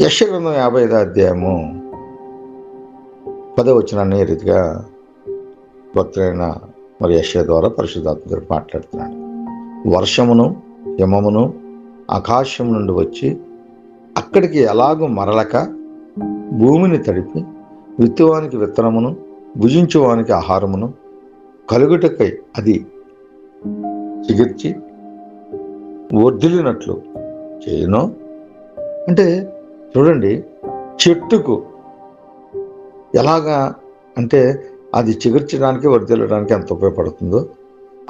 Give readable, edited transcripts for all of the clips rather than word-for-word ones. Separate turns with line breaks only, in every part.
యెషయా గ్రంథం 55వ అధ్యాయము 10వ వచనాన్ని ఈ రీతిగా భక్తుడైన మరి యెషయా ద్వారా పరిశుద్ధాత్ముడు మాట్లాడుతున్నాడు. వర్షమును హిమమును ఆకాశం నుండి వచ్చి అక్కడికి ఎలాగూ మరలక భూమిని తడిపి విత్తువానికి విత్తనమును భుజించువానికి ఆహారమును కలుగుటకై అది చిగిర్చి వర్ధిల్లినట్లు చేయను. అంటే చూడండి, చెట్టుకు ఎలాగా అంటే అది చిగుర్చడానికి వర్ధిల్లడానికి ఎంత ఉపయోగపడుతుందో,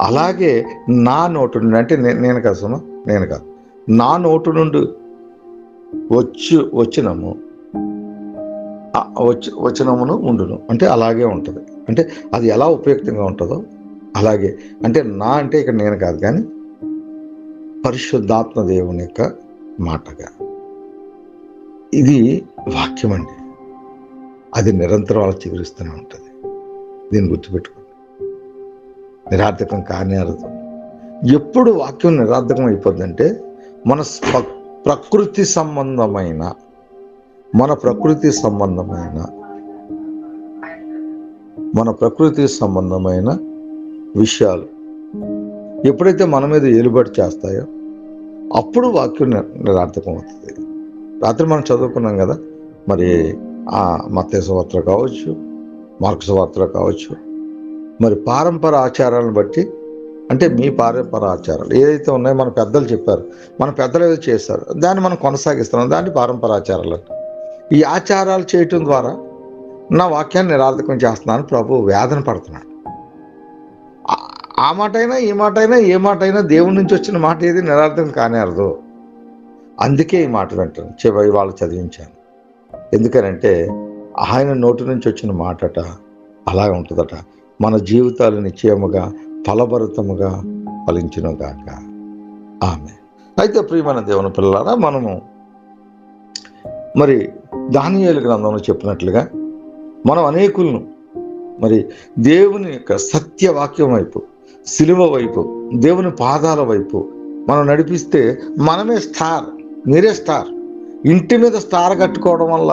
అలాగే నా నోటు నుండి, అంటే నేను కాదు సుమా, నేను కాదు, నా నోటు నుండి వచనమును ఉండును. అంటే అలాగే ఉంటుంది. అంటే అది ఎలా ఉపయుక్తంగా ఉంటుందో అలాగే. అంటే నా అంటే ఇక్కడ నేను కాదు, కానీ పరిశుద్ధాత్మ దేవుని యొక్క మాటగా ఇది వాక్యం అండి. అది నిరంతరం అలా చిగురిస్తూనే ఉంటుంది. దీన్ని గుర్తుపెట్టుకోండి. నిరార్థకం కానీ అర్థం. ఎప్పుడు వాక్యం నిరార్థకం అయిపోద్దంటే మన ప్రకృతి సంబంధమైన విషయాలు ఎప్పుడైతే మన మీద ఏలుబడి చేస్తాయో అప్పుడు వాక్యం నిరార్థకం అవుతుంది. రాత్రి మనం చదువుకున్నాం కదా, మరి మత్తయి సువార్త కావచ్చు, మార్కు సువార్త కావచ్చు, మరి పారంపర ఆచారాలను బట్టి, అంటే మీ పారంపర ఆచారాలు ఏదైతే ఉన్నాయో మన పెద్దలు చెప్పారు, మన పెద్దలు ఏదో చేస్తారు, దాన్ని మనం కొనసాగిస్తున్నాం, దాన్ని పారంపర ఆచారాలు. ఈ ఆచారాలు చేయటం ద్వారా నా వాక్యాన్ని నిరార్థకం చేస్తున్నాను ప్రభు వేదన పడుతున్నాడు. ఆ మాట అయినా ఈ మాట అయినా ఏ మాట అయినా దేవుడి నుంచి వచ్చిన మాట ఏది నిరార్థకం కానేరదు. అందుకే ఈ మాట వెంటనే వాళ్ళు చదివించాను. ఎందుకనంటే ఆయన నోటి నుంచి వచ్చిన మాటట అలాగ ఉంటుందట. మన జీవితాలు నిశ్చయముగా ఫలభరితముగా ఫలించునుగాక. ఆమె. అయితే ప్రియమైన దేవుని పిల్లలారా, మనము మరి దానియేలు గ్రంథంలో చెప్పినట్లుగా మనం అనేకులను మరి దేవుని యొక్క సత్యవాక్యం వైపు, సిలువ వైపు, దేవుని పాదాల వైపు మనం నడిపిస్తే మనమే స్టార్. మీరే స్టార్. ఇంటి మీద స్టార్ కట్టుకోవడం వల్ల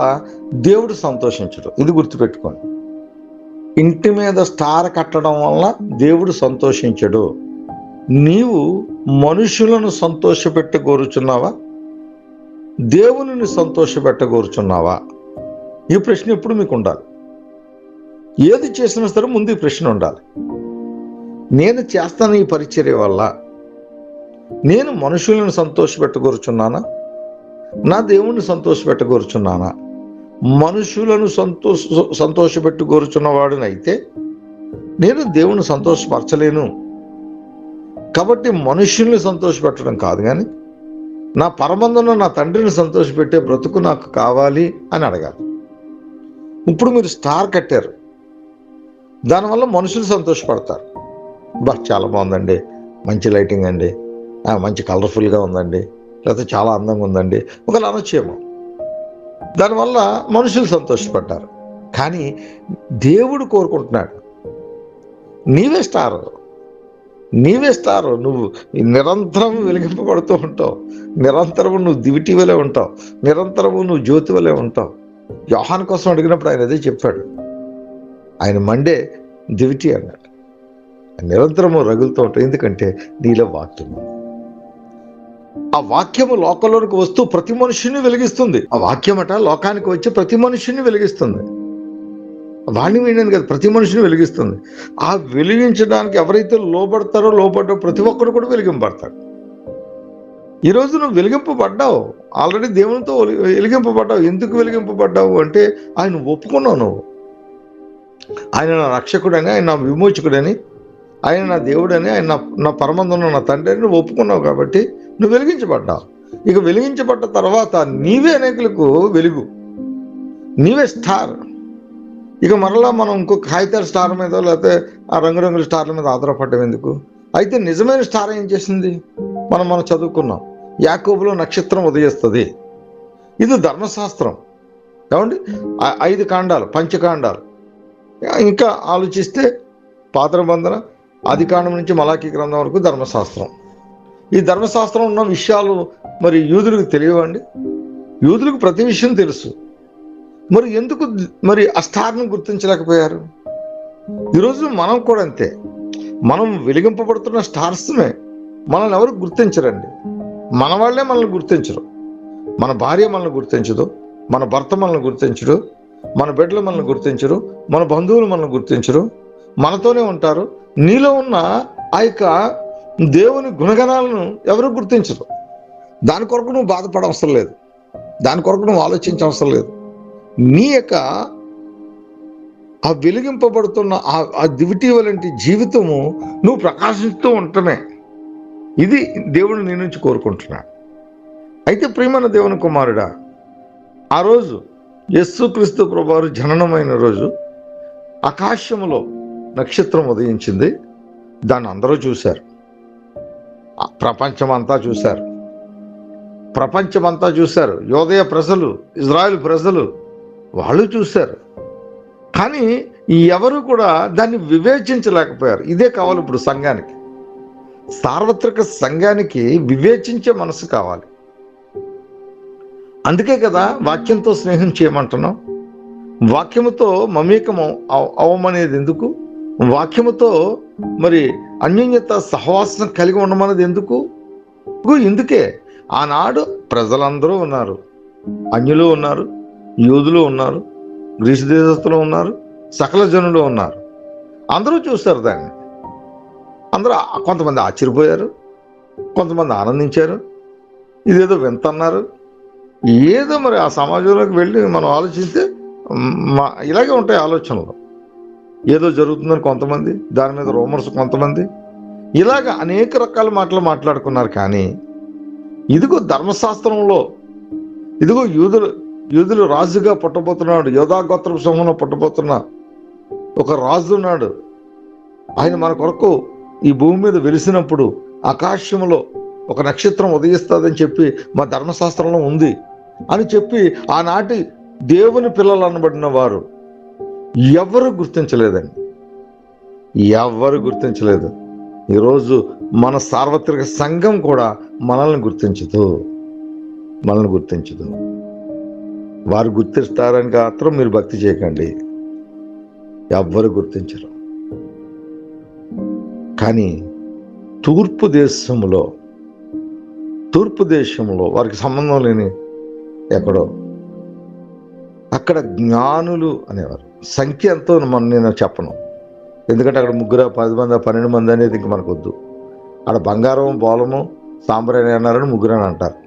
దేవుడు సంతోషించడు. ఇది గుర్తుపెట్టుకోండి. ఇంటి మీద స్టార్ కట్టడం వల్ల దేవుడు సంతోషించడు. నీవు మనుషులను సంతోషపెట్టగోరుచున్నావా, దేవుని సంతోషపెట్టగోరుచున్నావా? ఈ ప్రశ్న ఎప్పుడు మీకు ఉండాలి. ఏది చేసినా సరే ముందు ఈ ప్రశ్న ఉండాలి. నేను చేస్తాను ఈ పరిచర్య వల్ల నేను మనుషులను సంతోషపెట్టగోరుచున్నానా, నా దేవుణ్ణి సంతోషపెట్టగోరుచున్నానా? మనుషులను సంతోషపెట్టుకోరుచున్నవాడునైతే నేను దేవుని సంతోషపరచలేను. కాబట్టి మనుషుల్ని సంతోషపెట్టడం కాదు, కానీ నా పరమందున నా తండ్రిని సంతోషపెట్టే బ్రతుకు నాకు కావాలి అని అడగాలి. ఇప్పుడు మీరు స్టార్ కట్టారు, దానివల్ల మనుషులు సంతోషపడతారు. చాలా బాగుందండి, మంచి లైటింగ్ అండి, మంచి కలర్ఫుల్గా ఉందండి, లేకపోతే చాలా అందంగా ఉందండి, ఒకవేళ అనొచ్చేమో. దానివల్ల మనుషులు సంతోషపడ్డారు. కానీ దేవుడు కోరుకుంటున్నాడు నీవే స్టారు. నువ్వు నిరంతరం వెలిగింపబడుతూ ఉంటావు, నిరంతరము నువ్వు దివిటి వలె ఉంటావు, నిరంతరము నువ్వు జ్యోతి వలె ఉంటావు. యోహాను కోసం అడిగినప్పుడు ఆయన అదే చెప్పాడు. ఆయన మండే దివిటి అన్నాడు. నిరంతరము రగులుతూ ఉంటావు, ఎందుకంటే నీలో వాక్యం. ఆ వాక్యము లోకంలోనికి వస్తూ ప్రతి మనుషుని వెలిగిస్తుంది. ఆ వాక్యమట లోకానికి వచ్చి ప్రతి మనుషుని వెలిగిస్తుంది. వాణ్ణి వీణని కదా, ప్రతి మనుషుని వెలిగిస్తుంది. ఆ వెలిగించడానికి ఎవరైతే లోపడ్డో ప్రతి ఒక్కరు కూడా వెలిగింపబడతాడు. ఈరోజు నువ్వు వెలిగింపబడ్డావు, ఆల్రెడీ దేవునితో వెలిగింపబడ్డావు. ఎందుకు వెలిగింపబడ్డావు అంటే ఆయన ఒప్పుకున్నావు. నువ్వు ఆయన నా రక్షకుడని, ఆయన నా విమోచకుడని, ఆయన నా దేవుడని, ఆయన నా పరమందున్న నా తండ్రి అని నువ్వు ఒప్పుకున్నావు. కాబట్టి నువ్వు వెలిగించబడ్డావు. ఇక వెలిగించబడ్డ తర్వాత నీవే అనేకులకు వెలుగు, నీవే స్టార్. ఇక మరలా మనం ఇంకొక కాగితాల స్టార్ మీద, లేకపోతే ఆ రంగురంగుల స్టార్ల మీద ఆధారపడ్డం ఎందుకు? అయితే నిజమైన స్టార్ ఏం చేసింది? మనం చదువుకున్నాం, యాకోబులో నక్షత్రం ఉదయిస్తుంది. ఇది ధర్మశాస్త్రం. ఏమండి, 5 కాండాలు, పంచకాండాలు. ఇంకా ఆలోచిస్తే పాత నిబంధన ఆదికాండం నుంచి మలాకీ గ్రంథం వరకు ధర్మశాస్త్రం. ఈ ధర్మశాస్త్రం ఉన్న విషయాలు మరి యూదులకు తెలియవండి. యూదులకు ప్రతి విషయం తెలుసు. మరి ఎందుకు మరి ఆ స్టార్ను గుర్తించలేకపోయారు? ఈరోజు మనం కూడా అంతే. మనం వెలిగింపబడుతున్న స్టార్స్నే మనల్ని ఎవరు గుర్తించరండి. మన వాళ్ళే మనల్ని గుర్తించరు. మన భార్య మనల్ని గుర్తించదు, మన భర్త మనల్ని గుర్తించడు, మన బిడ్డలు మనల్ని గుర్తించరు, మన బంధువులు మనల్ని గుర్తించరు, మనతోనే ఉంటారు. నీలో ఉన్న ఆ యొక్క దేవుని గుణగణాలను ఎవరు గుర్తించరు. దాని కొరకు నువ్వు బాధపడవసరం లేదు, దాని కొరకు నువ్వు ఆలోచించవసరం లేదు. నీ యొక్క ఆ వెలిగింపబడుతున్న ఆ దివిటీ వంటి జీవితము నువ్వు ప్రకాశిస్తూ ఉండటమే. ఇది దేవుడు నీ నుంచి కోరుకుంటున్నాడు. అయితే ప్రియమైన దేవుని కుమారుడా, ఆ రోజు యేసుక్రీస్తు ప్రభువారు జననమైన రోజు ఆకాశములో నక్షత్రం ఉదయించింది. దాన్ని అందరూ చూశారు. ప్రపంచమంతా చూశారు. ప్రపంచమంతా చూశారు. యోదయ ప్రజలు, ఇజ్రాయెల్ ప్రజలు వాళ్ళు చూశారు. కానీ ఎవరు కూడా దాన్ని వివేచించలేకపోయారు. ఇదే కావాలి ఇప్పుడు సంఘానికి. సార్వత్రిక సంఘానికి వివేచించే మనసు కావాలి. అందుకే కదా వాక్యంతో స్నేహం చేయమంటున్నాం. వాక్యముతో మమేకం అవమనేది ఎందుకు? వాక్యముతో మరి అన్యోన్యత సహవాసం కలిగి ఉండమనేది ఎందుకు? ఇందుకే ఆనాడు ప్రజలందరూ ఉన్నారు. అన్యులు ఉన్నారు, యూదులు ఉన్నారు, గ్రీసు దేశస్తులు ఉన్నారు, సకల జనులు ఉన్నారు. అందరూ చూస్తారు దాన్ని. అందరూ కొంతమంది ఆశ్చర్యపోయారు, కొంతమంది ఆనందించారు, ఇదేదో వింత అన్నారు. ఏదో మరి ఆ సమాజంలోకి వెళ్ళి మనం ఆలోచిస్తే ఇలాగే ఉంటాయి ఆలోచనలు. ఏదో జరుగుతుందని కొంతమంది, దాని మీద రూమర్స్ కొంతమంది, ఇలాగ అనేక రకాల మాటలు మాట్లాడుకున్నారు. కానీ ఇదిగో ధర్మశాస్త్రంలో ఇదిగో యూదులు రాజుగా పుట్టబోతున్నాడు, యోధా గోత్ర సమూహంలో పుట్టబోతున్న ఒక రాజు ఉన్నాడు. ఆయన మన కొరకు ఈ భూమి మీద వెలిసినప్పుడు ఆకాశంలో ఒక నక్షత్రం ఉదయిస్తుందని చెప్పి మా ధర్మశాస్త్రంలో ఉంది అని చెప్పి ఆనాటి దేవుని పిల్లలు అనబడిన వారు ఎవరు గుర్తించలేదండి. ఎవరు గుర్తించలేదు. ఈరోజు మన సార్వత్రిక సంఘం కూడా మనల్ని గుర్తించదు. వారు గుర్తిస్తారని మాత్రం మీరు భక్తి చేయకండి. ఎవ్వరు గుర్తించరు. కానీ తూర్పు దేశంలో వారికి సంబంధం లేని ఎక్కడో అక్కడ జ్ఞానులు అనేవారు. సంఖ్య ఎంతో నేను చెప్పను, ఎందుకంటే అక్కడ 3, 10 మంది, 12 మంది అనేది ఇంక మనకు వద్దు. అక్కడ బంగారం, బోలము, సాంబ్రాణి అన్నారని 3 అని అంటారు.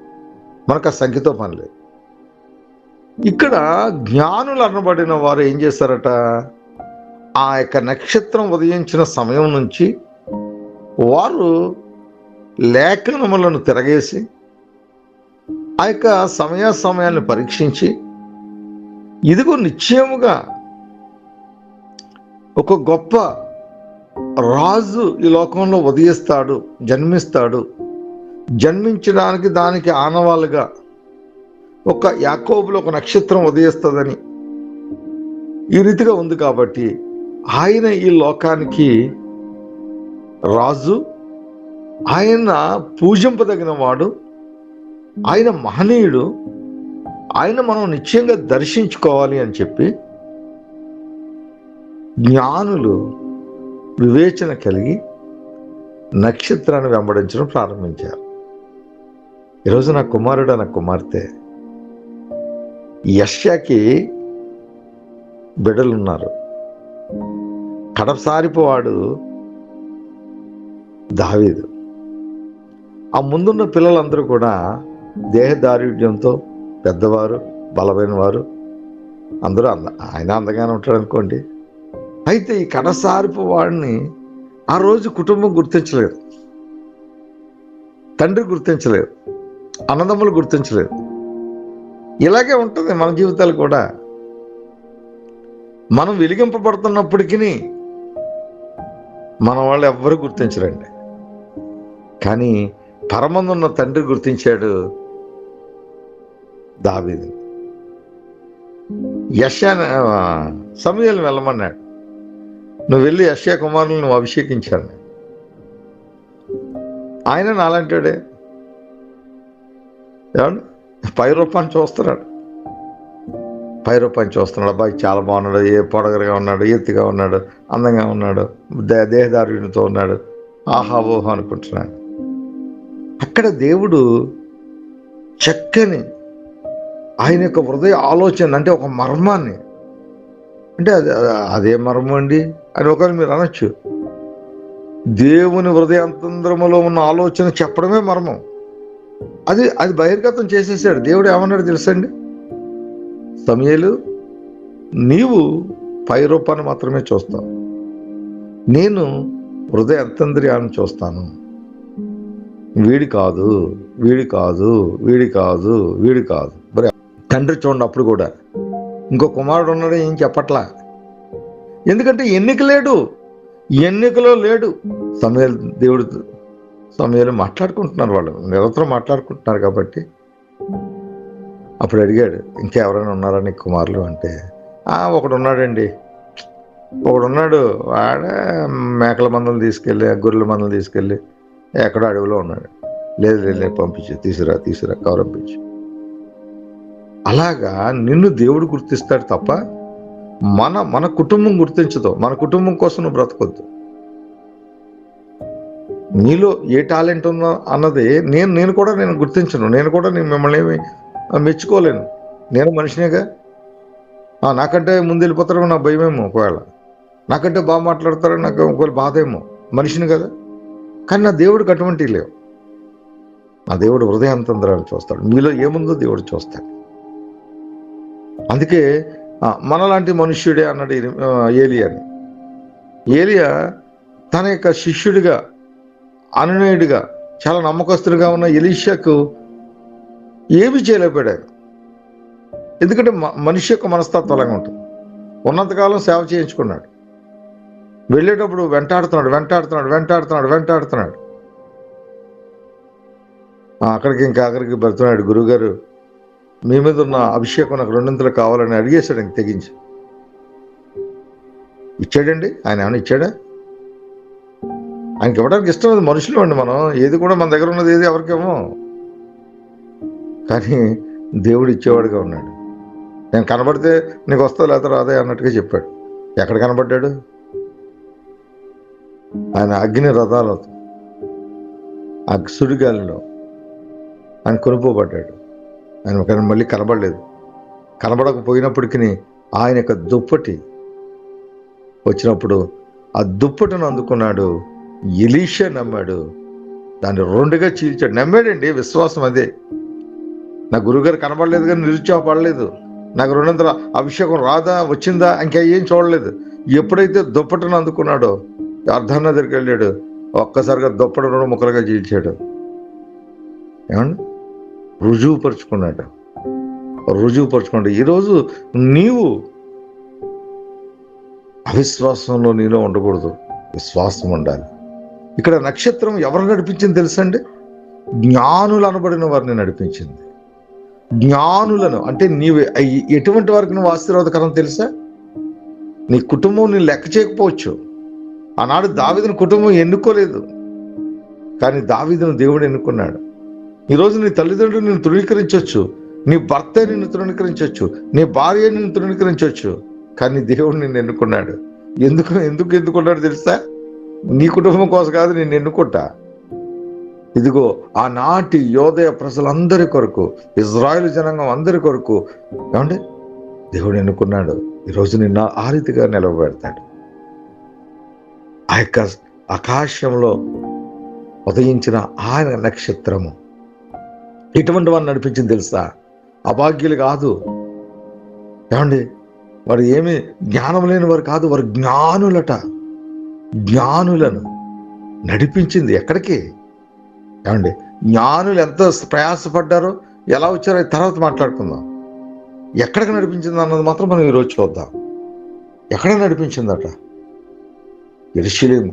మనకు ఆ సంఖ్యతో పని లేదు. ఇక్కడ జ్ఞానులు అనబడిన వారు ఏం చేస్తారట, ఆ యొక్క నక్షత్రం ఉదయించిన సమయం నుంచి వారు లేఖనములను తిరగేసి ఆ యొక్క సమయాన్ని పరీక్షించి ఇదిగో నిశ్చయముగా ఒక గొప్ప రాజు ఈ లోకంలో ఉదయిస్తాడు, జన్మిస్తాడు, జన్మించడానికి దానికి ఆనవాళ్ళుగా ఒక యాకోబులో ఒక నక్షత్రం ఉదయిస్తుందని ఈ రీతిగా ఉంది. కాబట్టి ఆయన ఈ లోకానికి రాజు, ఆయన పూజింపదగిన వాడు, ఆయన మహనీయుడు, ఆయన మనం నిశ్చయంగా దర్శించుకోవాలి అని చెప్పి జ్ఞానులు వివేచన కలిగి నక్షత్రాన్ని వెంబడించడం ప్రారంభించారు. ఈరోజు నా కుమారుడు, నా కుమార్తె యెషయాకి బిడ్డలున్నారు. కడసారిపోవాడు దావీదు. ఆ ముందున్న పిల్లలందరూ కూడా దేహదారుఢ్యంతో పెద్దవారు, బలమైన వారు, అందరూ ఆయన అందగానే ఉంటాడు అనుకోండి. అయితే ఈ కడసారిపు వాడిని ఆ రోజు కుటుంబం గుర్తించలేదు, తండ్రి గుర్తించలేదు, అన్నదమ్ములు గుర్తించలేదు. ఇలాగే ఉంటుంది మన జీవితాలు కూడా. మనం వెలిగింపబడుతున్నప్పటికీ మన వాళ్ళు ఎవ్వరూ గుర్తించరండి. కానీ పరమందున్న తండ్రి గుర్తించాడు దావీదు. సమూయేలుని వెళ్ళమన్నాడు, నువ్వు వెళ్ళి యెషయా కుమారులను నువ్వు అభిషేకించాను. ఆయన నాలంటాడే, ఏమండి, పై రూపాన్ని చూస్తున్నాడు. పై రూపాన్ని చూస్తున్నాడు. అబ్బాయి చాలా బాగున్నాడు, ఏ పొడగరగా ఉన్నాడు, ఎత్తుగా ఉన్నాడు, అందంగా ఉన్నాడు, దేహదారుడితో ఉన్నాడు, ఆహా ఓహో అనుకుంటున్నాడు. అక్కడ దేవుడు చక్కని ఆయన యొక్క హృదయ ఆలోచన, అంటే ఒక మర్మాన్ని, అంటే అదే మర్మం అండి అని ఒకవేళ మీరు అనొచ్చు. దేవుని హృదయాంతరంలో ఉన్న ఆలోచన చెప్పడమే మర్మం. అది బహిర్గతం చేసేసాడు. దేవుడు ఏమన్నాడు తెలుసండి? సమూయేలు, నీవు పై రూపాన్ని మాత్రమే చూస్తావు, నేను హృదయ అంతర్యాన్ని చూస్తాను. వీడి కాదు, వీడి కాదు, వీడి కాదు, వీడి కాదు. మరి తండ్రి చూడండి, అప్పుడు కూడా ఇంకో కుమారుడు ఉన్నాడు, ఏం చెప్పట్లా. ఎందుకంటే ఎన్నికలో లేడు. సమూయేలు మాట్లాడుకుంటున్నారు, వాళ్ళు నిరంతరం మాట్లాడుకుంటున్నారు. కాబట్టి అప్పుడు అడిగాడు, ఇంకెవరైనా ఉన్నారా నీ కుమారులు అంటే, ఒకడు ఉన్నాడండి, ఒకడున్నాడు, వాడే మేకల మందలు తీసుకెళ్ళి, గొర్రెల మందలు తీసుకెళ్ళి ఎక్కడో అడవిలో ఉన్నాడు. లేదు పంపించు, తీసుకురా కౌరంపించు. అలాగా నిన్ను దేవుడు గుర్తిస్తాడు తప్ప మన కుటుంబం గుర్తించదు. మన కుటుంబం కోసం నువ్వు బ్రతకొద్దు. నీలో ఏ టాలెంట్ ఉందో అన్నది నేను కూడా గుర్తించను. నేను కూడా మిమ్మల్ని ఏమి మెచ్చుకోలేను. నేను మనిషినేగా. నాకంటే ముందు వెళ్ళిపోతారో నా భయమేమో, ఒకవేళ నాకంటే బాగా మాట్లాడతారో నాకు ఒకవేళ బాధ ఏమో, మనిషిని కదా. కానీ నా దేవుడికి అటువంటివి లేవు. నా దేవుడు హృదయాంతరాన్ని చూస్తాడు. మీలో ఏముందో దేవుడు చూస్తాడు. అందుకే మనలాంటి మనుష్యుడే అన్నాడు ఏలియాని. ఏలియా తన యొక్క శిష్యుడిగా, అనునయుడిగా, చాలా నమ్మకస్తుడిగా ఉన్న ఎలీషాకు ఏమి చేయలేకపోయాడు. ఎందుకంటే మనిషి యొక్క మనస్తత్వం అలాగే ఉంటుంది. ఉన్నంతకాలం సేవ చేయించుకున్నాడు. వెళ్ళేటప్పుడు వెంటాడుతున్నాడు. ఆఖరికి పెడుతున్నాడు, గురువుగారు మీ మీద ఉన్న అభిషేకం నాకు 200 కావాలని అడిగేశాడు. ఇంక తెగించి ఇచ్చాడండి. ఆయన ఏమైనా ఇచ్చాడా? ఆయనకి ఇవ్వడానికి ఇష్టం లేదు. మనుషులు అండి మనం. ఏది కూడా మన దగ్గర ఉన్నది ఏది ఎవరికేమో. కానీ దేవుడు ఇచ్చేవాడుగా ఉన్నాడు. నేను కనబడితే నీకు వస్తా లేకపోతే రాదే అన్నట్టుగా చెప్పాడు. ఎక్కడ కనబడ్డాడు? ఆయన అగ్ని రథాలతో, సుడిగాలిలో ఆయన కొనుక్కోబడ్డాడు. ఆయన మళ్ళీ కనబడలేదు. కనబడకపోయినప్పటికీ ఆయన యొక్క దుప్పటి వచ్చినప్పుడు ఆ దుప్పటిని అందుకున్నాడు. ఎలీషా నమ్మాడు, దాన్ని 2గా చీల్చాడు. నమ్మాడండి. విశ్వాసం అదే. నా గురువుగారు కనబడలేదు కానీ నిరుత్సాహపడలేదు. నాకు 200 అభిషేకం రాదా వచ్చిందా ఇంకేం చూడలేదు. ఎప్పుడైతే దుప్పటిని అందుకున్నాడో అర్ధన్న దగ్గరికి వెళ్ళాడు. ఒక్కసారిగా దుప్పటి 2 ముక్కలుగా చీల్చాడు. ఏమండి? రుజువుపరుచుకున్నాడు. ఈరోజు నీవు అవిశ్వాసంలో నీలో ఉండకూడదు, విశ్వాసం ఉండాలి. ఇక్కడ నక్షత్రం ఎవరు నడిపించింది తెలుసండి? జ్ఞానులు అనబడిన వారిని నడిపించింది. జ్ఞానులను అంటే నీవు ఎటువంటి వారికి నువ్వు ఆశీర్వాదకరం తెలుసా? నీ కుటుంబం నేను లెక్క చేయకపోవచ్చు. ఆనాడు దావీదుని కుటుంబం ఎన్నుకోలేదు, కానీ దావీదును దేవుడు ఎన్నుకున్నాడు. ఈరోజు నీ తల్లిదండ్రులు నిన్ను తృణీకరించవచ్చు, నీ భర్త నిన్ను తృణీకరించవచ్చు, నీ భార్య నిన్ను తృణీకరించవచ్చు, కానీ దేవుడు నిన్ను ఎన్నుకున్నాడు. ఎందుకు ఎన్నుకున్నాడు తెలుసా? నీ కుటుంబం కోసం కాదు, నిన్ను ఎన్నుకుంటా. ఇదిగో ఆనాటి యోదయ ప్రజలందరి కొరకు, ఇజ్రాయేలు జనాంగం అందరి కొరకు ఏమండి దేవుడు ఎన్నుకున్నాడు. ఈరోజు నిన్న ఆ రీతిగా నిలవబెడతాడు. ఆ యొక్క ఆకాశంలో ఉదయించిన ఆయన నక్షత్రము ఇటువంటి వారిని నడిపించింది తెలుసా? అభాగ్యులు కాదు. ఏమండి? వారు ఏమి జ్ఞానం లేని వారు కాదు, వారు జ్ఞానులట. జ్ఞానులను నడిపించింది ఎక్కడికి? ఏమండి? జ్ఞానులు ఎంత ప్రయాసపడ్డారో, ఎలా వచ్చారో తర్వాత మాట్లాడుకుందాం. ఎక్కడికి నడిపించింది అన్నది మాత్రం మనం ఈరోజు చూద్దాం. ఎక్కడ నడిపించిందట? యెరూషలేము,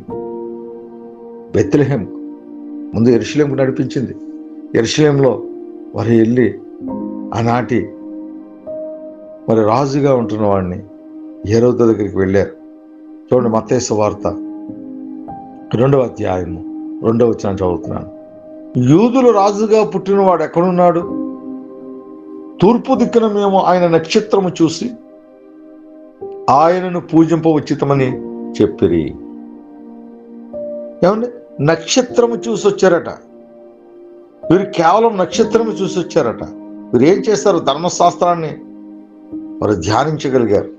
బెత్లెహేం. ముందు యెరూషలేముకు నడిపించింది. యెరూషలేంలో వారు వెళ్ళి ఆనాటి మరి రాజుగా ఉంటున్న వాడిని హేరోదు దగ్గరికి వెళ్ళారు. చూడండి, మత్తయి సువార్త 2వ అధ్యాయము 2వ వచనం చదువుతున్నాను. యూదులు రాజుగా పుట్టినవాడు ఎక్కడున్నాడు? తూర్పు దిక్కున మేము ఆయన నక్షత్రము చూసి ఆయనను పూజింపవచ్చితమని చెప్పిరి. ఏమండి, నక్షత్రము చూసి వచ్చారట వీరు. కేవలం నక్షత్రము చూసి వచ్చారట. వీరు ఏం చేస్తారు? ధర్మశాస్త్రాన్ని వారు ధ్యానించగలిగారు,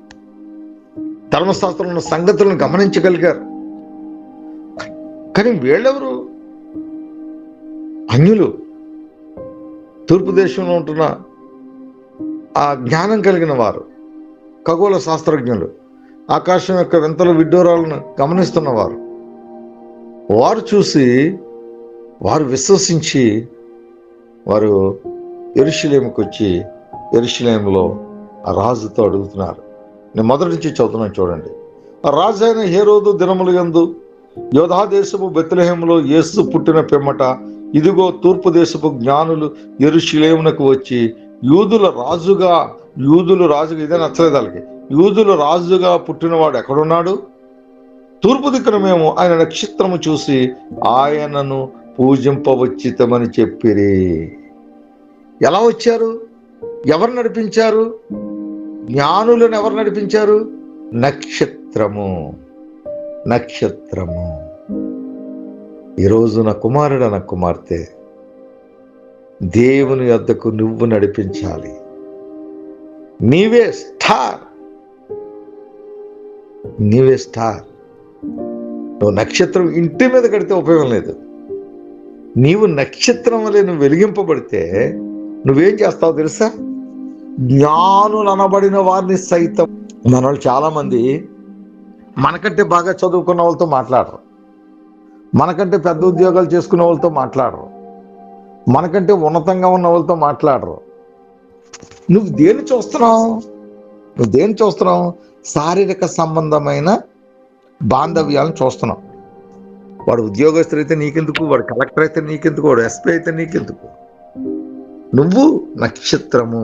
ధర్మశాస్త్రంలో సంగతులను గమనించగలిగారు. కానీ వీళ్ళెవరు? అన్యులు, తూర్పు దేశంలో ఉంటున్న ఆ జ్ఞానం కలిగిన వారు, ఖగోళ శాస్త్రజ్ఞులు, ఆకాశం యొక్క వింతలు విడ్డూరాలను గమనిస్తున్నవారు. వారు చూసి, వారు విశ్వసించి, వారు యెరూషలేముకు వచ్చి యెరూషలేములో ఆ రాజుతో అడుగుతున్నారు. నేను మొదటి నుంచి చదువుతున్నాను, చూడండి. ఆ రాజు అయిన హేరోదు దినములు యందు యోధా దేశపు బెత్లెహేములో యేసు పుట్టిన పిమ్మట ఇదిగో తూర్పు దేశపు జ్ఞానులు యెరూషలేమునకు వచ్చి యూదుల రాజుగా ఇదే నచ్చలేదు వాళ్ళకి. యూదుల రాజుగా పుట్టినవాడు ఎక్కడున్నాడు? తూర్పు దిక్కున మేము ఆయన నక్షత్రము చూసి ఆయనను పూజింపవచ్చితమని చెప్పిరి. ఎలా వచ్చారు? ఎవరు నడిపించారు? జ్ఞానులను ఎవరు నడిపించారు? నక్షత్రము. ఈరోజు నా కుమారుడు, నా కుమార్తె, దేవుని యొద్దకు నువ్వు నడిపించాలి. నీవే స్టార్. నువ్వు నక్షత్రం ఇంటి మీద కడితే ఉపయోగం లేదు. నీవు నక్షత్రం వలె నువ్వు వెలిగింపబడితే నువ్వేం చేస్తావు తెలుసా? జ్ఞానులు అనబడిన వారిని సైతం. మన వాళ్ళు చాలా మంది మనకంటే బాగా చదువుకున్న వాళ్ళతో మాట్లాడరు, మనకంటే పెద్ద ఉద్యోగాలు చేసుకునే వాళ్ళతో మాట్లాడరు, మనకంటే ఉన్నతంగా ఉన్న వాళ్ళతో మాట్లాడరు. నువ్వు దేన్ని చూస్తున్నావు? శారీరక సంబంధమైన బాంధవ్యాలను చూస్తున్నావు. వాడు ఉద్యోగస్తులు అయితే నీకెందుకు, వాడు కలెక్టర్ అయితే నీకెందుకు, వాడు ఎస్పీ అయితే నీకెందుకు? నువ్వు నక్షత్రము.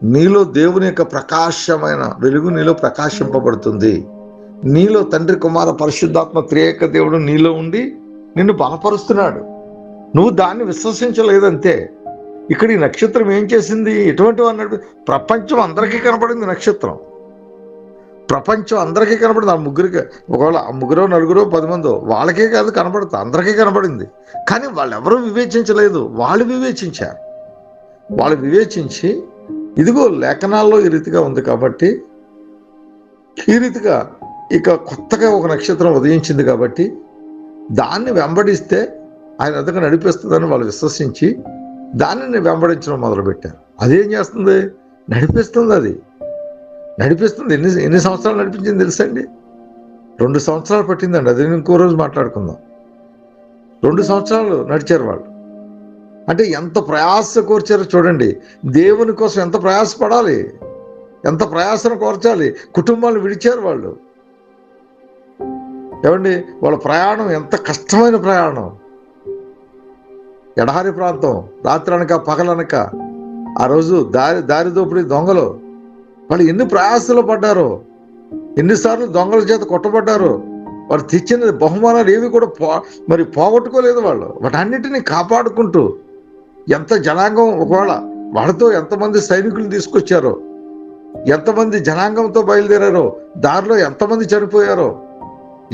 నీలో దేవుని యొక్క ప్రకాశమైన వెలుగు నీలో ప్రకాశింపబడుతుంది. నీలో తండ్రి, కుమార, పరిశుద్ధాత్మ త్రియేక దేవుడు నీలో ఉండి నిన్ను బలపరుస్తున్నాడు. నువ్వు దాన్ని విశ్వసించలేదంతే. ఇక్కడ ఈ నక్షత్రం ఏం చేసింది? ఎటువంటి అన్నట్టు ప్రపంచం అందరికీ కనపడింది. నక్షత్రం ప్రపంచం అందరికీ కనపడింది. ఆ ముగ్గురికి, ఒకవేళ ఆ ముగ్గురో, నలుగురో, 10 మందో వాళ్ళకే కాదు కనపడుతుంది, అందరికీ కనపడింది. కానీ వాళ్ళెవరూ వివేచించలేదు. వాళ్ళు వివేచించారు. వాళ్ళు వివేచించి ఇదిగో లేఖనాల్లో ఈ రీతిగా ఉంది కాబట్టి, ఈ రీతిగా ఇక కొత్తగా ఒక నక్షత్రం ఉదయించింది కాబట్టి దాన్ని వెంబడిస్తే ఆయన ఎదుగు నడిపిస్తుందని వాళ్ళు విశ్వసించి దానిని వెంబడించడం మొదలుపెట్టారు. అదేం చేస్తుంది? నడిపిస్తుంది. ఎన్ని సంవత్సరాలు నడిపించింది తెలుసండి? 2 సంవత్సరాలు పట్టిందండి. అది ఇంకో రోజు మాట్లాడుకుందాం. 2 సంవత్సరాలు నడిచారు వాళ్ళు. అంటే ఎంత ప్రయాస కోర్చారో చూడండి. దేవుని కోసం ఎంత ప్రయాసపడాలి, ఎంత ప్రయాసను కోర్చాలి. కుటుంబాలు విడిచారు వాళ్ళు. ఏమండి, వాళ్ళ ప్రయాణం ఎంత కష్టమైన ప్రయాణం. ఎడహారి ప్రాంతం, రాత్రనక పగలనక, ఆ రోజు దారి దోపిడీ దొంగలు, వాళ్ళు ఎన్ని ప్రయాసలు పడ్డారో, ఎన్నిసార్లు దొంగల చేత కొట్టబడ్డారో. వాళ్ళు తెచ్చిన బహుమానాలు ఏవి కూడా పోగొట్టుకోలేదు. వాళ్ళు వాటన్నిటిని కాపాడుకుంటూ ఎంత జనాంగం, ఒకవేళ వాళ్ళతో ఎంతమంది సైనికులు తీసుకొచ్చారో, ఎంతమంది జనాంగంతో బయలుదేరారో, దారిలో ఎంతమంది చనిపోయారో,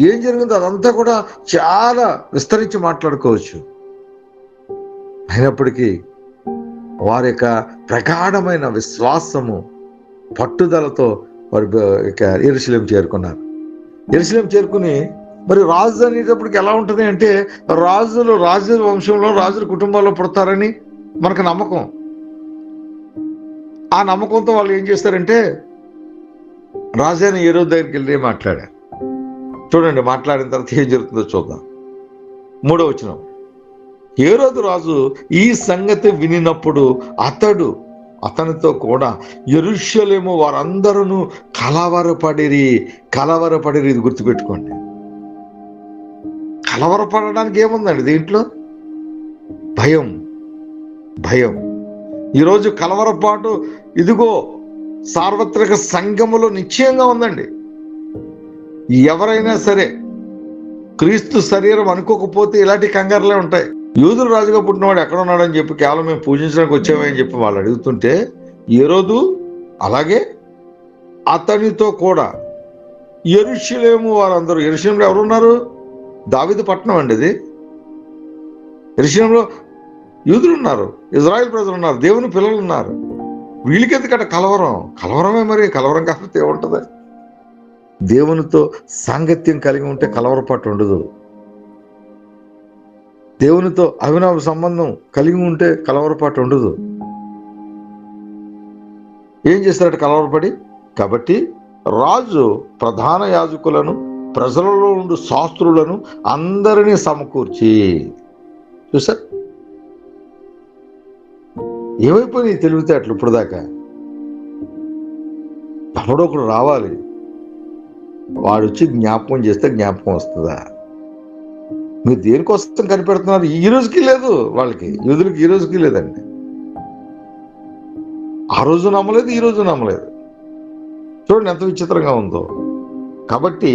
ఏం జరిగిందో అదంతా కూడా చాలా విస్తరించి మాట్లాడుకోవచ్చు. అయినప్పటికీ వారి యొక్క ప్రగాఢమైన విశ్వాసము, పట్టుదలతో వారు ఇక యెరూషలేము చేరుకున్నారు. యెరూషలేము చేరుకుని మరి రాజు అనేటప్పటికి ఎలా ఉంటుంది అంటే, రాజుల వంశంలో, రాజుల కుటుంబాల్లో పుడతారని మనకు నమ్మకం. ఆ నమ్మకంతో వాళ్ళు ఏం చేస్తారంటే రాజైన హేరోదు దగ్గరికి వెళ్ళి మాట్లాడారు. చూడండి, మాట్లాడిన తర్వాత ఏం జరుగుతుందో చూద్దాం. 3వ వచనం. హేరోదు రాజు ఈ సంగతి వినినప్పుడు అతనితో కూడా యెరూషలేము వారందరూ కలవరపడిరి. ఇది గుర్తుపెట్టుకోండి. కలవరపడడానికి ఏముందండి దీంట్లో? భయం. ఈరోజు కలవరపాటు ఇదిగో సార్వత్రిక సంఘములో నిశ్చయంగా ఉందండి. ఎవరైనా సరే క్రీస్తు శరీరం అనుకోకపోతే ఇలాంటి కంగారులే ఉంటాయి. యూదుల రాజుగా పుట్టినవాడు ఎక్కడ ఉన్నాడని చెప్పి కేవలం మేము పూజించడానికి వచ్చామని చెప్పి వాళ్ళు అడుగుతుంటే హేరోదు అలాగే అతనితో కూడా యెరూషలేము వారందరూ, యెరూషలేములో ఎవరున్నారు? దావీదు పట్టణం అండి ఇది. యెరూషలేములో యూదులు ఉన్నారు, ఇజ్రాయెల్ ప్రజలు ఉన్నారు, దేవుని పిల్లలు ఉన్నారు. వీళ్ళకెందుకట కలవరమే. మరి కలవరం కాకపోతే ఏముంటుంది? దేవునితో సాంగత్యం కలిగి ఉంటే కలవరపాటు ఉండదు. దేవునితో అవినాభ సంబంధం కలిగి ఉంటే కలవరపాటు ఉండదు. ఏం చేస్తారట కలవరపడి? కాబట్టి రాజు ప్రధాన యాజకులను, ప్రజలలో ఉండు శాస్త్రులను అందరినీ సమకూర్చి, చూసారు ఏమైపోయినాయి తెలివితేటలు ఇప్పుడు దాకా? ఎవడో ఒకడు రావాలి, వాడు వచ్చి జ్ఞాపకం చేస్తే జ్ఞాపకం వస్తుందా? మీరు దేనికోసం కనిపెడుతున్నారు? ఈ రోజుకి లేదు వాళ్ళకి, యూదులకి ఈ రోజుకి లేదండి. ఆ రోజు నమ్మలేదు, ఈ రోజు నమ్మలేదు. చూడండి ఎంత విచిత్రంగా ఉందో. కాబట్టి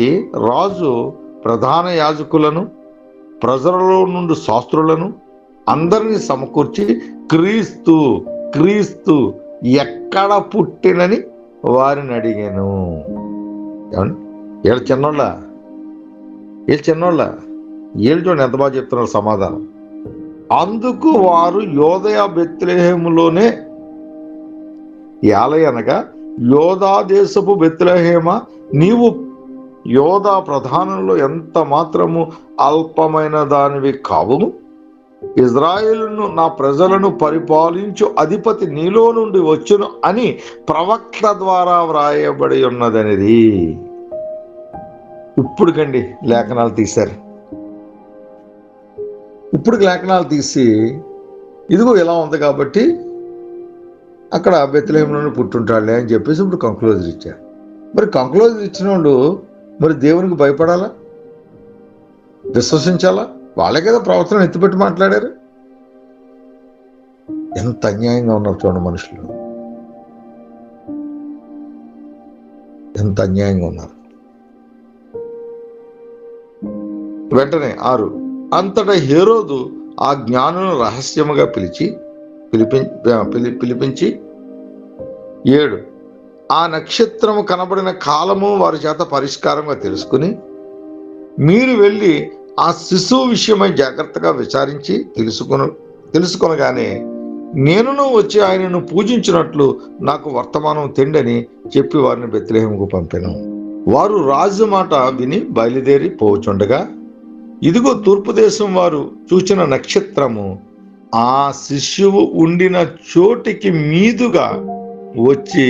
రాజు ప్రధాన యాజకులను, ప్రజలలో నుండి శాస్త్రులను అందరినీ సమకూర్చి క్రీస్తు ఎక్కడ పుట్టినని వారిని అడిగాను. ఏమండి వీళ్ళు చిన్నోళ్ళ వీళ్ళు చూడండి ఎంత బాగా చెప్తున్నారు సమాధానం. అందుకు వారు యోదయ బెత్లెహేములోనే, అనగా యోధా దేశపు బెత్లెహేమ, నీవు యోధా ప్రధానంలో ఎంత మాత్రము అల్పమైన దానివి కావును. ఇజ్రాయేలును, నా ప్రజలను పరిపాలించు అధిపతి నీలో నుండి వచ్చును అని ప్రవక్త ద్వారా వ్రాయబడి ఉన్నదనేది. ఇప్పుడుకండి లేఖనాలు తీశారు. ఇప్పుడు లేఖనాలు తీసి ఇదిగో ఇలా ఉంది కాబట్టి అక్కడ బెత్లెహేములోనే పుట్టుంటాడులే అని చెప్పేసి ఇప్పుడు కంక్లూజన్ ఇచ్చారు. మరి కంక్లూజన్ ఇచ్చిన వాళ్ళు మరి దేవునికి భయపడాలా, విశ్వసించాలా? వాళ్ళే కదా ప్రవర్తన ఎత్తిపెట్టి మాట్లాడారు. ఎంత అన్యాయంగా ఉన్నారు చూడండి మనుషులు, ఎంత అన్యాయంగా ఉన్నారు. వెంటనే 6 అంతటా హేరోదు ఆ జ్ఞానులను రహస్యముగా పిలిపించి 7 ఆ నక్షత్రము కనబడిన కాలము వారి చేత పరిష్కారంగా తెలుసుకుని, మీరు వెళ్ళి ఆ శిశువు విషయమై జాగ్రత్తగా విచారించి తెలుసుకొనగానే నేనును వచ్చి ఆయనను పూజించినట్లు నాకు వర్తమానం తెండని చెప్పి వారిని బెత్లెహేముకు పంపాను. వారు రాజు మాట విని బయలుదేరి పోచుండగా, ఇదిగో తూర్పు దేశం వారు చూచిన నక్షత్రము ఆ శిశువు ఉండిన చోటికి మీదుగా వచ్చి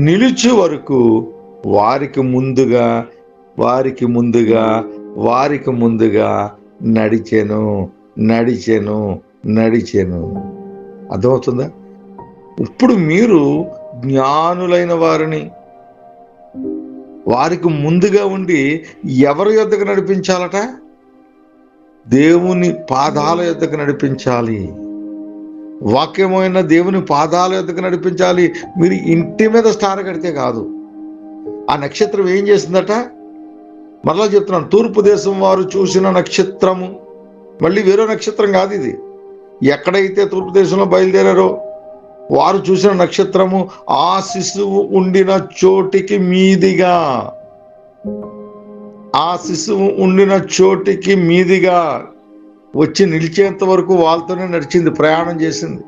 నిలుచు వరకు వారికి ముందుగా నడిచెను. అర్థమవుతుందా? ఇప్పుడు మీరు జ్ఞానులైన వారికి ముందుగా ఉండి ఎవరి యొద్దకు నడిపించాలట? దేవుని పాదాల యొద్దకు నడిపించాలి. వాక్యమైన దేవుని పాదాల యొద్దకు నడిపించాలి. మీరు ఇంటి మీద స్టార్ కడితే కాదు. ఆ నక్షత్రం ఏం చేసిందట? మరలా చెప్తున్నాను, తూర్పు దేశం వారు చూసిన నక్షత్రము, మళ్ళీ వేరే నక్షత్రం కాదు ఇది. ఎక్కడైతే తూర్పు దేశంలో బయలుదేరారో వారు చూసిన నక్షత్రము ఆ శిశువు ఉండిన చోటికి మీదిగా వచ్చి నిలిచేంత వరకు వాళ్ళతోనే నడిచింది, ప్రయాణం చేసింది.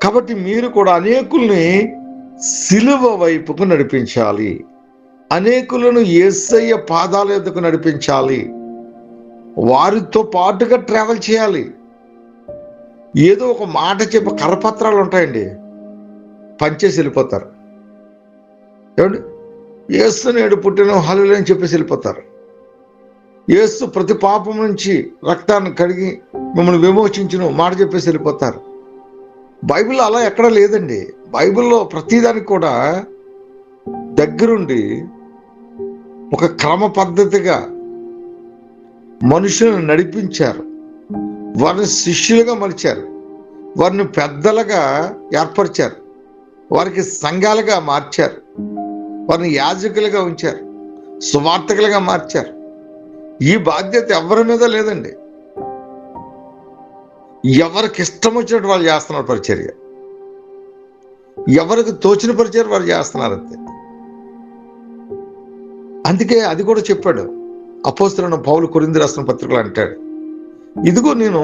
కాబట్టి మీరు కూడా అనేకుల్ని సిలువ వైపుకు నడిపించాలి, అనేకులను యేసయ్య పాదాల యొద్దకు నడిపించాలి, వారితో పాటుగా ట్రావెల్ చేయాలి. ఏదో ఒక మాట చెప్పి కరపత్రాలు ఉంటాయండి, పంచేసి వెళ్ళిపోతారు. ఏమండి, యేసు నేడు పుట్టిన హల్లెలూయా అని చెప్పేసి వెళ్ళిపోతారు. యేసు ప్రతి పాపం నుంచి రక్తాన్ని కడిగి మిమ్మల్ని విమోచించును మాట చెప్పేసి వెళ్ళిపోతారు. బైబిల్లో అలా ఎక్కడా లేదండి. బైబిల్లో ప్రతిదానికి కూడా దగ్గరుండి ఒక క్రమ పద్ధతిగా మనుషులను నడిపించారు, వారిని శిష్యులుగా మలిచారు, వారిని పెద్దలుగా ఏర్పరిచారు, వారికి సంఘాలుగా మార్చారు, వారిని యాజకులుగా ఉంచారు, సువార్తకులుగా మార్చారు. ఈ బాధ్యత ఎవరి మీద లేదండి. ఎవరికి ఇష్టం వచ్చినట్టు వాళ్ళు చేస్తున్నారు పరిచర్య, ఎవరికి తోచిన పరిచర్య వాళ్ళు చేస్తున్నారు అంతే. అందుకే అది కూడా చెప్పాడు అపోస్తలుడైన పౌలు కొరింథీ రాసిన పత్రికలో అంటాడు, ఇదిగో నేను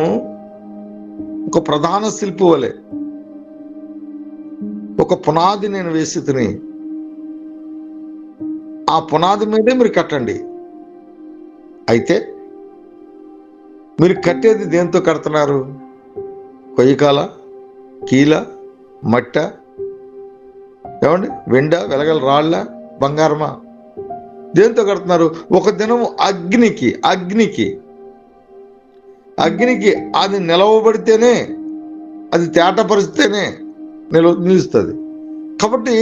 ఒక ప్రధాన శిల్పి వలె ఒక పునాది నేను వేసి తిని, ఆ పునాది మీదే మీరు కట్టండి. అయితే మీరు కట్టేది దేంతో కడుతున్నారు? కొయ్యకాల, కీల, మట్ట, ఏమండి, వెండ, వెలగల రాళ్ళ, బంగారమా? దేంతో కడుతున్నారు? ఒక దినము అగ్నికి అది నిలవబడితేనే, అది తేటపరిస్తేనే నిలుస్తుంది. కాబట్టి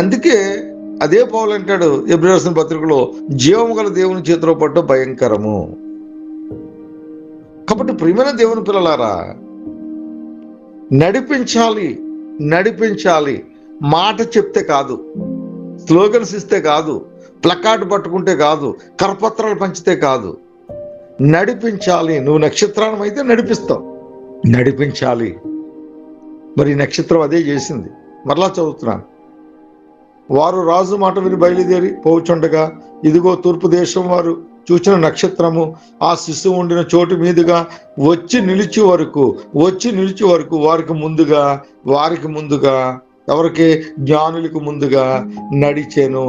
అందుకే అదే పౌలు అంటాడు ఎబ్రాయీయులకు రాసిన పత్రికలో, జీవము గల దేవుని చేతిలో పట్టు భయంకరము. కాబట్టి ప్రియమైన దేవుని పిల్లలారా, నడిపించాలి. మాట చెప్తే కాదు, స్లోగన్స్ ఇస్తే కాదు, ప్లకార్డ్ పట్టుకుంటే కాదు, కరపత్రాలు పంచితే కాదు. నడిపించాలి. నువ్వు నక్షత్రాన్ని అయితే నడిపిస్తావు, నడిపించాలి. మరి నక్షత్రం అదే చేసింది. మరలా చదువుతున్నాను, వారు రాజు మాట విని బయలుదేరి పోచుండగా, ఇదిగో తూర్పు దేశం వారు చూచిన నక్షత్రము ఆ శిశువు ఉండిన చోటు మీదుగా వచ్చి నిలిచి వరకు వారికి ముందుగా ఎవరికి? జ్ఞానులకు ముందుగా నడిచాను.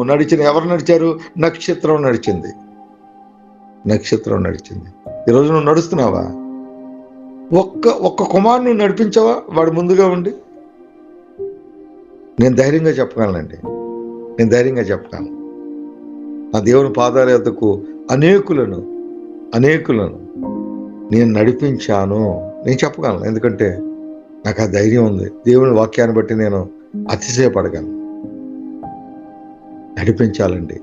ఎవరు నడిచారు? నక్షత్రం నడిచింది. ఈరోజు నువ్వు నడుస్తున్నావా? ఒక్క కుమారుని నడిపించావా వాడు ముందుగా ఉండి? నేను ధైర్యంగా చెప్పగలనండి, నా దేవుని పాదాల యొద్దకు అనేకులను నేను నడిపించాను. నేను చెప్పగలను, ఎందుకంటే నాకు ఆ ధైర్యం ఉంది. దేవుని వాక్యాన్ని బట్టి నేను అతిశయపడగలను. నడిపించాలండి.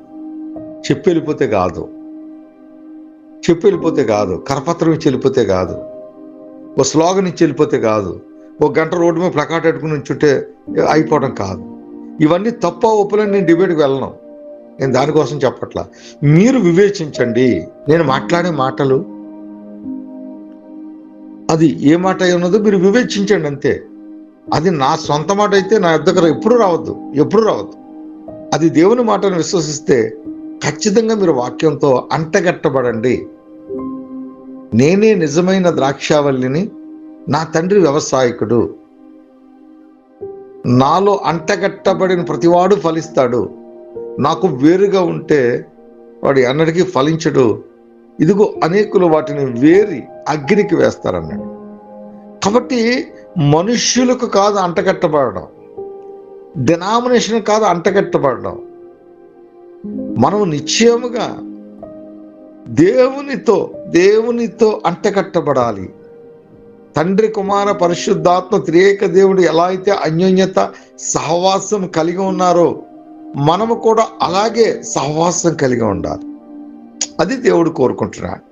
చెప్పి వెళ్ళిపోతే కాదు, కరపత్రం ఇచ్చి వెళ్ళిపోతే కాదు, ఓ స్లోగన్ ఇచ్చి వెళ్ళిపోతే కాదు, ఒక గంట రోడ్డు మీద ప్లకార్డ్ పెట్టుకుని ఉంచుంటే అయిపోవడం కాదు. ఇవన్నీ తప్ప ఒప్పులని నేను డిబేట్కి వెళ్ళను. నేను దానికోసం చెప్పట్లా. మీరు వివేచించండి. నేను మాట్లాడే మాటలు అది ఏ మాట అయి ఉన్నదో మీరు వివేచించండి అంతే. అది నా సొంత మాట అయితే నా దగ్గర ఎప్పుడు రావద్దు. అది దేవుని మాటను విశ్వసిస్తే ఖచ్చితంగా మీరు వాక్యంతో అంటగట్టబడండి. నేనే నిజమైన ద్రాక్షావల్లిని, నా తండ్రి వ్యవసాయకుడు. నాలో అంటగట్టబడిన ప్రతివాడు ఫలిస్తాడు. నాకు వేరుగా ఉంటే వాడు ఎన్నటికీ ఫలించడు. ఇదిగో అనేకులు వాటిని వేరి అగ్నికి వేస్తారన్నాడు. కాబట్టి మనుష్యులకు కాదు అంటగట్టబడడం, డినామినేషన్ కాదు అంటగట్టబడడం. మనం నిశ్చయముగా దేవునితో అంటగట్టబడాలి. తండ్రి, కుమార, పరిశుద్ధాత్మ త్రియేక దేవుడు ఎలా అయితే అన్యోన్యత సహవాసం కలిగి ఉన్నారో మనము కూడా అలాగే సహవాసం కలిగి ఉండాలి. అది దేవుడు కోరుకుంటున్నాడు.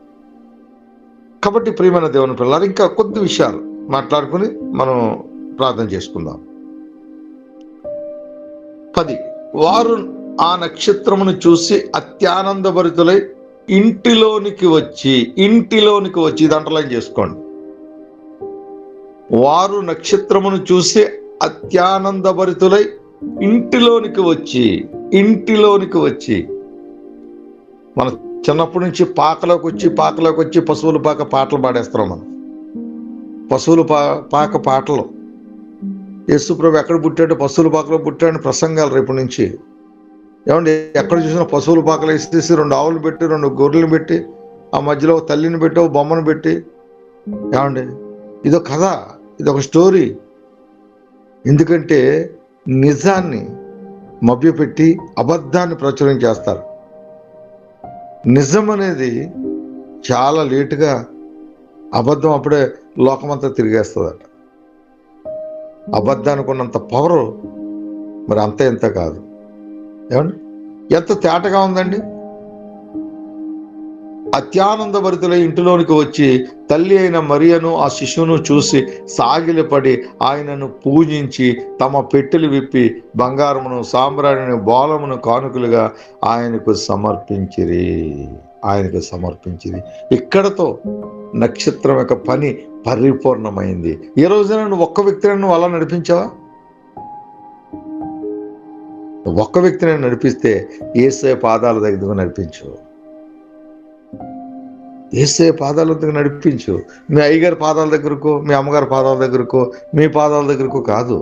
కాబట్టి ప్రియమైన దేవుని పిల్లలు, ఇంకా కొద్ది విషయాలు మాట్లాడుకుని మనం ప్రార్థన చేసుకుందాం. 10 వారు ఆ నక్షత్రమును చూసి అత్యానందభరితులై ఇంటిలోనికి వచ్చి ఇది అండర్లైన్ చేసుకోండి. వారు నక్షత్రమును చూసి అత్యానందభరితులై ఇంటిలోనికి వచ్చి మన చిన్నప్పటి నుంచి పాకలోకి వచ్చి పశువుల పాక పాటలు పాడేస్తున్నాం. మనం పశువుల పాక పాటలు, యేసుప్రభు ఎక్కడ పుట్టాడు? పశువుల పాకలో పుట్టాడు ప్రసంగాలు రేపు నుంచి. ఏమండి, ఎక్కడ చూసినా పశువుల పాకలు వేసేసి 2 ఆవులు పెట్టి 2 గొర్రెలు పెట్టి ఆ మధ్యలో ఒక తల్లిని పెట్టి ఒక బొమ్మను పెట్టి, ఏమండి ఇదొక కథ, ఇదొక స్టోరీ. ఎందుకంటే నిజాన్ని మభ్యపెట్టి అబద్ధాన్ని ప్రచురం చేస్తారు. నిజం అనేది చాలా లేటుగా, అబద్ధం అప్పుడే లోకమంతా తిరిగేస్తుందట. అబద్ధానికి ఉన్నంత పవరు మరి అంత ఎంత కాదు. ఏమండి, ఎంత తేటగా ఉందండి. అత్యానందభరితులై ఇంటిలోనికి వచ్చి తల్లి అయిన మరియను ఆ శిశువును చూసి సాగిలపడి ఆయనను పూజించి తమ పెట్టెలు విప్పి బంగారమును, సాంబ్రాణిని, బోళమును కానుకలుగా ఆయనకు సమర్పించిరి. ఆయనకు సమర్పించింది. ఇక్కడతో నక్షత్రం యొక్క పని పరిపూర్ణమైంది. ఈ రోజున నువ్వు ఒక్క వ్యక్తిని నువ్వు అలా నడిపించావా? ఒక్క వ్యక్తిని నడిపిస్తే యేసయ్య పాదాల దగ్గరకు నడిపించు. యేసయ్య పాదాల దగ్గర నడిపించు. మీ అయ్యగారి పాదాల దగ్గరకు, మీ అమ్మగారి పాదాల దగ్గరకు, మీ పాదాల దగ్గరకు కాదు,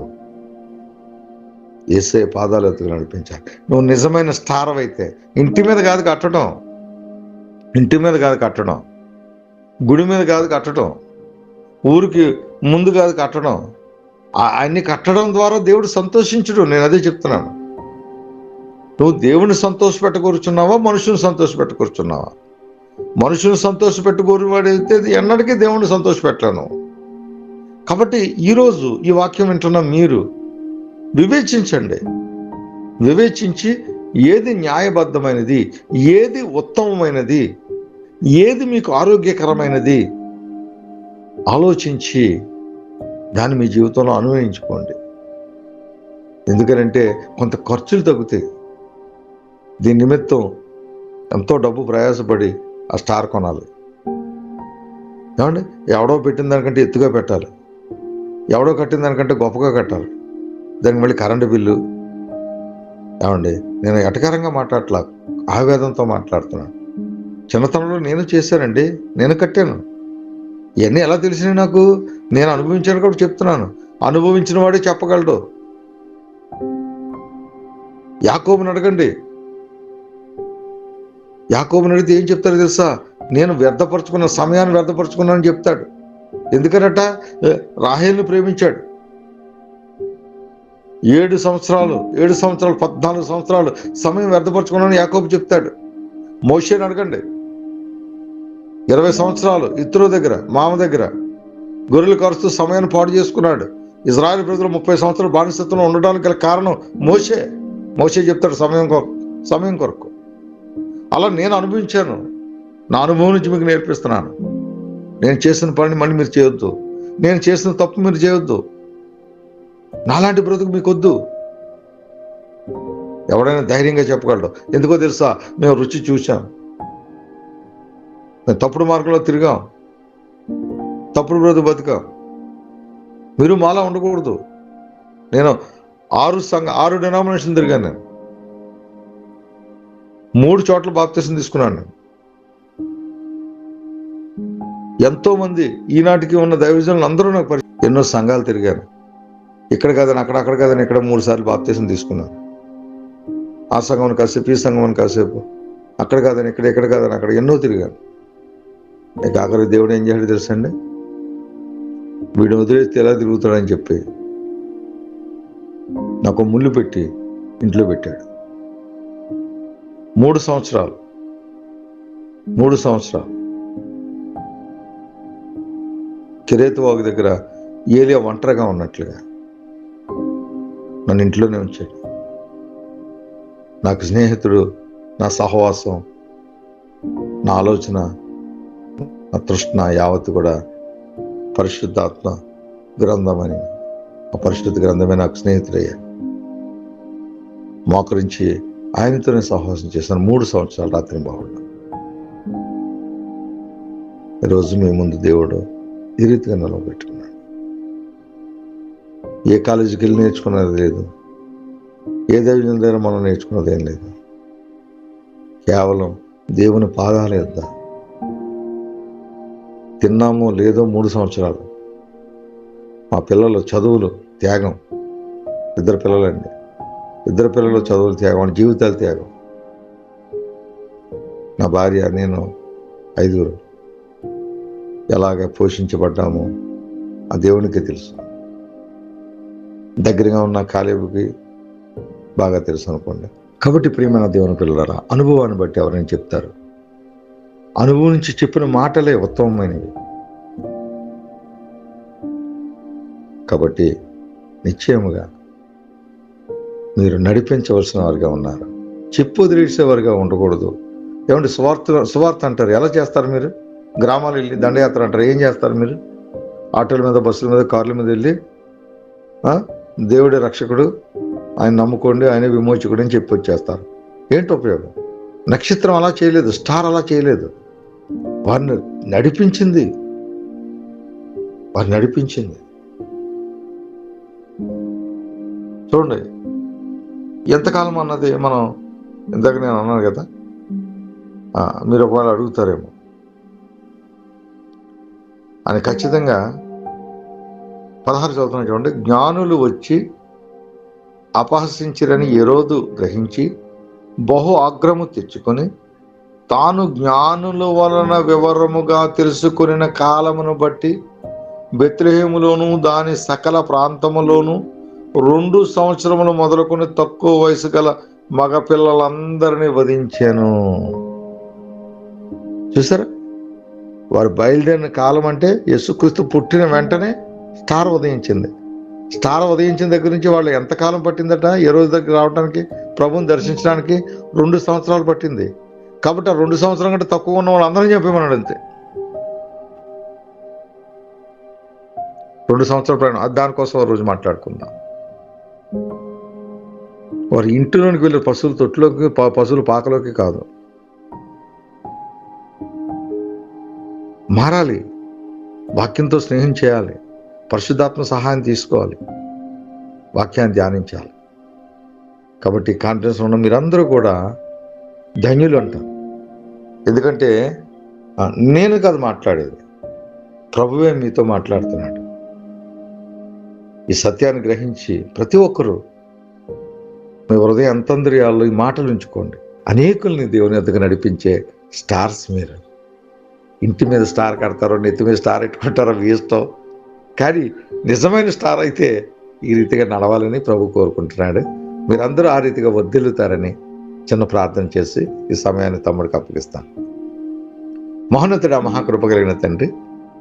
యేసయ్య పాదాల దగ్గర నడిపించాలి. నువ్వు నిజమైన స్టార్ అయితే ఇంటి మీద కాదు కట్టడం, ఇంటి మీద కాదు కట్టడం, గుడి మీద కాదు కట్టడం, ఊరికి ముందు కాదు కట్టడం. అన్ని కట్టడం ద్వారా దేవుడు సంతోషించడు. నేను అదే చెప్తున్నాను. నువ్వు దేవుని సంతోషపెట్టకూర్చున్నావా, మనుషుని సంతోషపెట్టకూర్చున్నావా? మనుషుని సంతోషపెట్టుకోవాడైతే ఎన్నటికీ దేవుణ్ణి సంతోషపెట్టలేను. కాబట్టి ఈరోజు ఈ వాక్యం వింటున్న మీరు వివేచించండి. వివేచించి ఏది న్యాయబద్ధమైనది, ఏది ఉత్తమమైనది, ఏది మీకు ఆరోగ్యకరమైనది ఆలోచించి దాన్ని మీ జీవితంలో అన్వయించుకోండి. ఎందుకంటే కొంత ఖర్చులు తగ్గుతాయి. దీని నిమిత్తం ఎంతో డబ్బు ప్రయాసపడి ఆ స్టార్ కొనాలి. ఏమండి, ఎవడో పెట్టిన దానికంటే ఎత్తుగా పెట్టాలి, ఎవడో కట్టిన దానికంటే గొప్పగా కట్టాలి. దానికి మళ్ళీ కరెంటు బిల్లు. ఏమండి, నేను ఎటకారంగా మాట్లాడట్లా, ఆవేదంతో మాట్లాడుతున్నాను. చిన్నతనంలో నేను చేశానండి, నేను కట్టాను. ఇవన్నీ ఎలా తెలిసినాయి నాకు? నేను అనుభవించాను కాబట్టి చెప్తున్నాను. అనుభవించిన వాడే చెప్పగలడు. యాకోబుని అడగండి. యాకోబుని అడిగితే ఏం చెప్తారో తెలుసా? నేను వ్యర్థపరుచుకున్న సమయాన్ని వ్యర్థపరుచుకున్నానని చెప్తాడు. ఎందుకనట? రాహేలుని ప్రేమించాడు. 7 సంవత్సరాలు 14 సంవత్సరాలు సమయం వ్యర్థపరుచుకున్నానని యాకోబు చెప్తాడు. మోషేని అడగండి. 20 సంవత్సరాలు ఇత్రో దగ్గర, మామ దగ్గర గొర్రెలు కరుస్తూ సమయాన్ని పాడు చేసుకున్నాడు. ఇజ్రాయెల్ ప్రజలు 30 సంవత్సరాలు బానిసత్వంలో ఉండడానికి గల కారణం మోషే చెప్తాడు సమయం కొరకు. అలా నేను అనుభవించాను. నా అనుభవం నుంచి మీకు నేర్పిస్తున్నాను. నేను చేసిన పనిని మళ్ళీ మీరు చేయొద్దు, నేను చేసిన తప్పు మీరు చేయొద్దు. నాలాంటి బ్రతుకు మీకు వద్దు. ఎవడైనా ధైర్యంగా చెప్పగలడు. ఎందుకో తెలుసా? మేము రుచి చూసాం, మేము తప్పుడు మార్గంలో తిరిగాం, తప్పుడు బ్రతుకు బతికాం. మీరు మాలా ఉండకూడదు. నేను 6 డినామినేషన్ తిరిగాను. నేను 3 చోట్ల బాప్తిసం తీసుకున్నాను. నేను ఎంతో మంది ఈనాటికి ఉన్న దైవజనులు అందరూ నాకు ఎన్నో సంఘాలు తిరిగాను. ఇక్కడ కాదని అక్కడ కాదని ఇక్కడ 3 సార్లు బాప్తిసం తీసుకున్నాను. ఆ సంఘం కాసేపు, ఈ సంఘం కాసేపు, అక్కడ కాదని ఇక్కడ కాదని అక్కడ ఎన్నో తిరిగాను. ఇక ఆఖరి దేవుడు ఏం చేయాలి తెలుసండి? వీడిని వదిలేస్తే ఎలా తిరుగుతాడని చెప్పి నాకు ముళ్ళు పెట్టి ఇంట్లో పెట్టాడు. 3 సంవత్సరాలు కెరేతువాగు దగ్గర ఏలియా ఒంటరిగా ఉన్నట్లుగా నన్ను ఇంట్లోనే ఉంచాడు. నాకు స్నేహితుడు, నా సహవాసం, నా ఆలోచన, నా తృష్ణ యావత్తు కూడా పరిశుద్ధాత్మ గ్రంథమని, ఆ పరిశుద్ధ గ్రంథమే నాకు స్నేహితుడయ్యాను. మోకరించి ఆయనతోనే సహవాసం చేశాను 3 సంవత్సరాలు రాత్రి బాగుండా. ఈరోజు మీ ముందు దేవుడు ఈ రీతిగా నిలబెట్టుకున్నాడు. ఏ కాలేజీకి వెళ్ళి నేర్చుకున్నది లేదు, ఏ దైవజన దగ్గర మనం నేర్చుకున్నది ఏం లేదు. కేవలం దేవుని పాదాల యొద్ద తిన్నామో లేదో 3 సంవత్సరాలు. మా పిల్లలు చదువులు త్యాగం. 2 పిల్లలండి. 2 పిల్లలు చదువులు త్యాగం, జీవితాలు త్యాగం. నా భార్య, నేను 5 ఎలాగ పోషించబడ్డామో ఆ దేవునికే తెలుసు. దగ్గరగా ఉన్న కాలేబుకి బాగా తెలుసు అనుకోండి. కాబట్టి ప్రియమైన దేవుని పిల్లలారా, అనుభవాన్ని బట్టి ఎవరైనా చెప్తారు. అనుభవం నుంచి చెప్పిన మాటలే ఉత్తమమైనవి. కాబట్టి నిశ్చయముగా మీరు నడిపించవలసిన వారిగా ఉన్నారు. చెప్పు వదిలేసేవారిగా ఉండకూడదు. ఏమంటే సువార్త అంటారు. ఎలా చేస్తారు మీరు? గ్రామాలు వెళ్ళి దండయాత్ర అంటారు. ఏం చేస్తారు మీరు? ఆటోల మీద, బస్సుల మీద, కార్ల మీద వెళ్ళి దేవుడే రక్షకుడు, ఆయన నమ్ముకోండి, ఆయన విమోచకుడు అని చెప్పి వచ్చేస్తారు. ఏంటి ఉపయోగం? నక్షత్రం అలా చేయలేదు, స్టార్ అలా చేయలేదు. వారిని నడిపించింది. చూడండి ఎంతకాలం అన్నది మనం ఇందాక నేను అన్నాను కదా, మీరు ఒకవేళ అడుగుతారేమో అని. ఖచ్చితంగా 16 చదువుతున్నా చూడండి. జ్ఞానులు వచ్చి అపహసించిరని హేరోదు గ్రహించి బహు ఆగ్రహము తెచ్చుకొని తాను జ్ఞానుల వలన వివరముగా తెలుసుకున్న కాలమును బట్టి బెత్లెహేములోను దాని సకల ప్రాంతములోను 2 సంవత్సరములు మొదలుకొని తక్కువ వయసు గల మగపిల్లలందరినీ వధించాను. చూసారా, వారు బయలుదేరిన కాలం అంటే యేసుక్రీస్తు పుట్టిన వెంటనే స్టార్ ఉదయించింది. స్టార్ ఉదయించిన దగ్గర నుంచి వాళ్ళు ఎంతకాలం పట్టిందట ఏ రోజు దగ్గర రావడానికి, ప్రభువుని దర్శించడానికి 2 సంవత్సరాలు పట్టింది. కాబట్టి ఆ 2 సంవత్సరాల కంటే తక్కువ ఉన్న వాళ్ళు అందరం చెప్పమన్నాడు అంతే. 2 సంవత్సరాల ప్రయాణం, దానికోసం ఒక రోజు మాట్లాడుకుందాం. వారి ఇంటిలోనికి వెళ్ళి పశువుల తొట్టులోకి, పశువుల పాకలోకి కాదు. మారాలి, వాక్యంతో స్నేహం చేయాలి, పరిశుద్ధాత్మ సహాయం తీసుకోవాలి, వాక్యాన్ని ధ్యానించాలి. కాబట్టి కాన్ఫిడెన్స్ ఉన్న మీరందరూ కూడా ధన్యులు అంటారు. ఎందుకంటే నేను కాదు మాట్లాడేది, ప్రభువే మీతో మాట్లాడుతున్నాడు. ఈ సత్యాన్ని గ్రహించి ప్రతి ఒక్కరూ మీ హృదయ అంతర్యాల్లో ఈ మాటలు ఉంచుకోండి. అనేకుల్ని దేవుని వద్దకు నడిపించే స్టార్స్ మీరు. ఇంటి మీద స్టార్ కడతారో, నెత్తి మీద స్టార్ ఎట్టుకుంటారో మీ ఇష్టం. కానీ నిజమైన స్టార్ అయితే ఈ రీతిగా నడవాలని ప్రభు కోరుకుంటున్నాడు. మీరందరూ ఆ రీతిగా వర్ధిల్లుతారని చిన్న ప్రార్థన చేసి ఈ సమయాన్ని తమ్ముడికి అప్పగిస్తాను. మహోన్నతుడా, మహాకృప కలిగిన తండ్రి,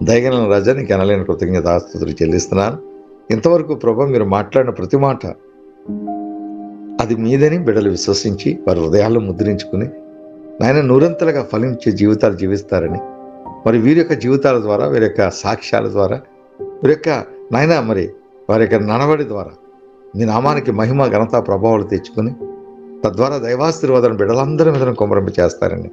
దయగల రాజా, నీకు ఎనలేని కృతజ్ఞతాస్తుతులు చెల్లిస్తున్నాను. ఇంతవరకు ప్రభు మీరు మాట్లాడిన ప్రతి మాట అది మీదని బిడ్డలు విశ్వసించి వారి హృదయాల్లో ముద్రించుకుని నాయన నూరంతలుగా ఫలించే జీవితాలు జీవిస్తారని, మరి వీరి యొక్క జీవితాల ద్వారా, వీరి యొక్క సాక్ష్యాల ద్వారా, వీరి యొక్క నాయన మరి వారి యొక్క నడవడి ద్వారా మీ నామానికి మహిమ, ఘనత, ప్రభావాలు తెచ్చుకుని తద్వారా దైవాశీర్వాదం బిడ్డలందరి మీద కుమరింప చేస్తారని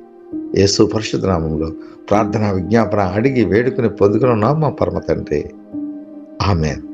యేసు పరిశుద్ధ నామంలో ప్రార్థన విజ్ఞాపన అడిగి వేడుకుని పొందుకుని ఉన్నాం మా పరమ తండ్రి. ఆమేన్.